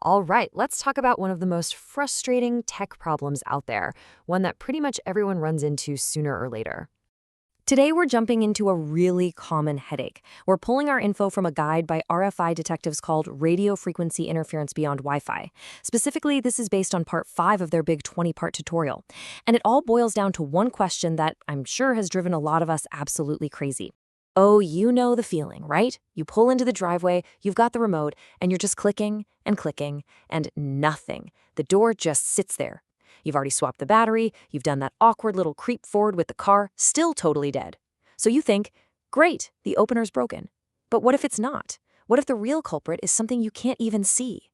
All right, let's talk about one of the most frustrating tech problems out there, one that pretty much everyone runs into sooner or later. Today, we're jumping into a really common headache. We're pulling our info from a guide by RFI detectives called Radio Frequency Interference Beyond Wi-Fi. Specifically, this is based on part 5 of their big 20-part tutorial. And it all boils down to one question that I'm sure has driven a lot of us absolutely crazy. Oh, you know the feeling, right? You pull into the driveway, you've got the remote, and you're just clicking, and nothing. The door just sits there. You've already swapped the battery, you've done that awkward little creep forward with the car, still totally dead. So you think, great, the opener's broken. But what if it's not? What if the real culprit is something you can't even see?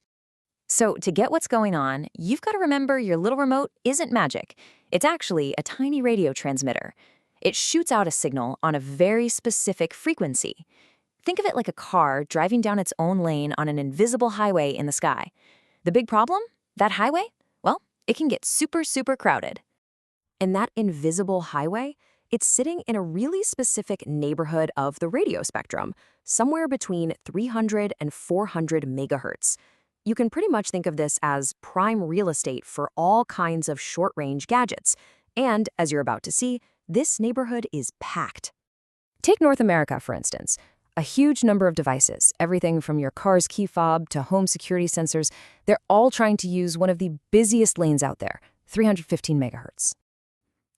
So to get what's going on, you've got to remember your little remote isn't magic. It's actually a tiny radio transmitter. It shoots out a signal on a very specific frequency. Think of it like a car driving down its own lane on an invisible highway in the sky. The big problem? That highway? Well, it can get super, super crowded. And that invisible highway, it's sitting in a really specific neighborhood of the radio spectrum, somewhere between 300 and 400 megahertz. You can pretty much think of this as prime real estate for all kinds of short-range gadgets. And, as you're about to see, this neighborhood is packed. Take North America, for instance. A huge number of devices, everything from your car's key fob to home security sensors, they're all trying to use one of the busiest lanes out there, 315 megahertz.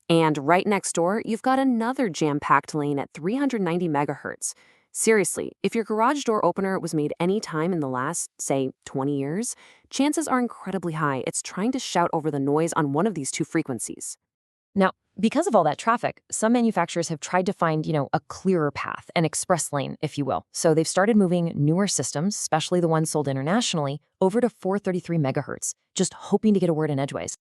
And right next door, you've got another jam-packed lane at 390 megahertz. Seriously, if your garage door opener was made any time in the last, say, 20 years, chances are incredibly high it's trying to shout over the noise on one of these two frequencies. Now, because of all that traffic, some manufacturers have tried to find, a clearer path, an express lane, if you will. So they've started moving newer systems, especially the ones sold internationally, over to 433 megahertz, just hoping to get a word in edgeways.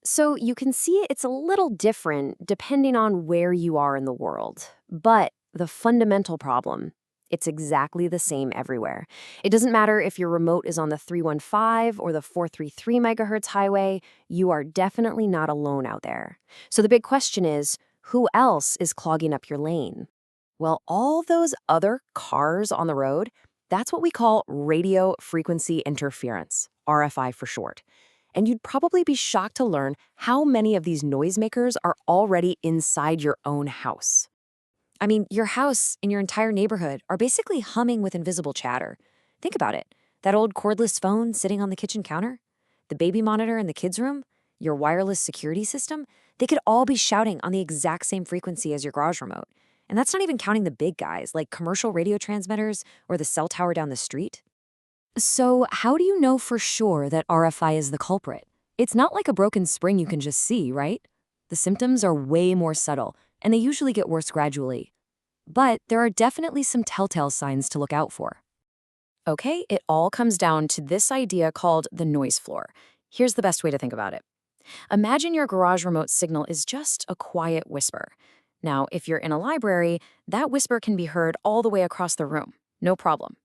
So you can see it's a little different depending on where you are in the world. But the fundamental problem, it's exactly the same everywhere. It doesn't matter if your remote is on the 315 or the 433 megahertz highway, you are definitely not alone out there. So the big question is, who else is clogging up your lane? Well, all those other cars on the road, that's what we call radio frequency interference, RFI for short. And you'd probably be shocked to learn how many of these noisemakers are already inside your own house. I mean, your house and your entire neighborhood are basically humming with invisible chatter. Think about it. That old cordless phone sitting on the kitchen counter, the baby monitor in the kids' room, your wireless security system, they could all be shouting on the exact same frequency as your garage remote. And that's not even counting the big guys, like commercial radio transmitters or the cell tower down the street. So how do you know for sure that RFI is the culprit? It's not like a broken spring you can just see, right? The symptoms are way more subtle, and they usually get worse gradually. But there are definitely some telltale signs to look out for. Okay, it all comes down to this idea called the noise floor. Here's the best way to think about it. Imagine your garage remote signal is just a quiet whisper. Now, if you're in a library, that whisper can be heard all the way across the room, no problem.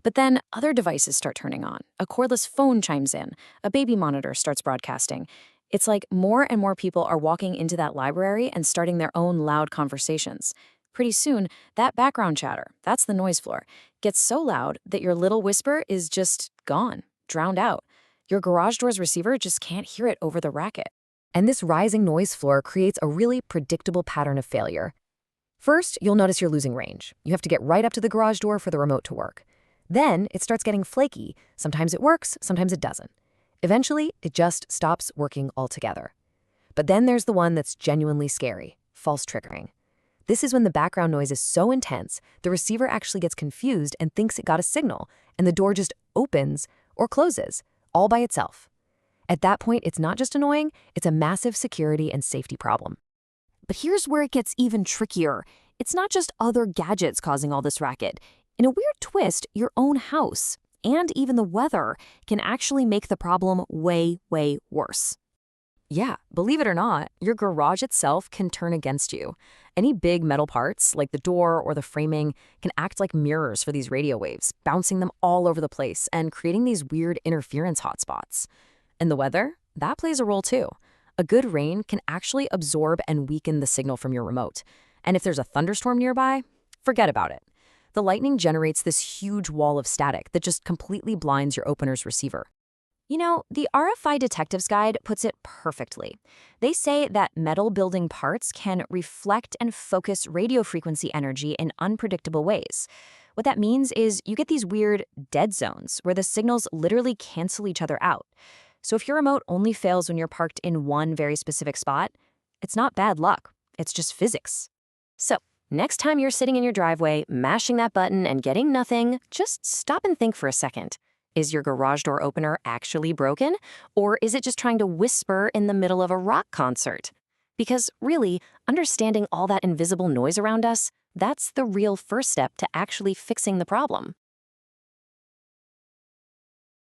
But then other devices start turning on. A cordless phone chimes in. A baby monitor starts broadcasting. It's like more and more people are walking into that library and starting their own loud conversations. Pretty soon, that background chatter, that's the noise floor, gets so loud that your little whisper is just gone, drowned out. Your garage door's receiver just can't hear it over the racket. And this rising noise floor creates a really predictable pattern of failure. First, you'll notice you're losing range. You have to get right up to the garage door for the remote to work. Then it starts getting flaky. Sometimes it works, sometimes it doesn't. Eventually, it just stops working altogether. But then there's the one that's genuinely scary, false triggering. This is when the background noise is so intense, the receiver actually gets confused and thinks it got a signal, and the door just opens or closes, all by itself. At that point, it's not just annoying, it's a massive security and safety problem. But here's where it gets even trickier. It's not just other gadgets causing all this racket. In a weird twist, your own house and even the weather can actually make the problem way, way worse. Yeah, believe it or not, your garage itself can turn against you. Any big metal parts, like the door or the framing, can act like mirrors for these radio waves, bouncing them all over the place and creating these weird interference hotspots. And the weather, that plays a role too. A good rain can actually absorb and weaken the signal from your remote. And if there's a thunderstorm nearby, forget about it. The lightning generates this huge wall of static that just completely blinds your opener's receiver. The RFI Detective's Guide puts it perfectly. They say that metal building parts can reflect and focus radio frequency energy in unpredictable ways. What that means is you get these weird dead zones where the signals literally cancel each other out. So if your remote only fails when you're parked in one very specific spot, it's not bad luck, it's just physics. So, next time you're sitting in your driveway, mashing that button and getting nothing, just stop and think for a second. Is your garage door opener actually broken? Or is it just trying to whisper in the middle of a rock concert? Because really, understanding all that invisible noise around us, that's the real first step to actually fixing the problem.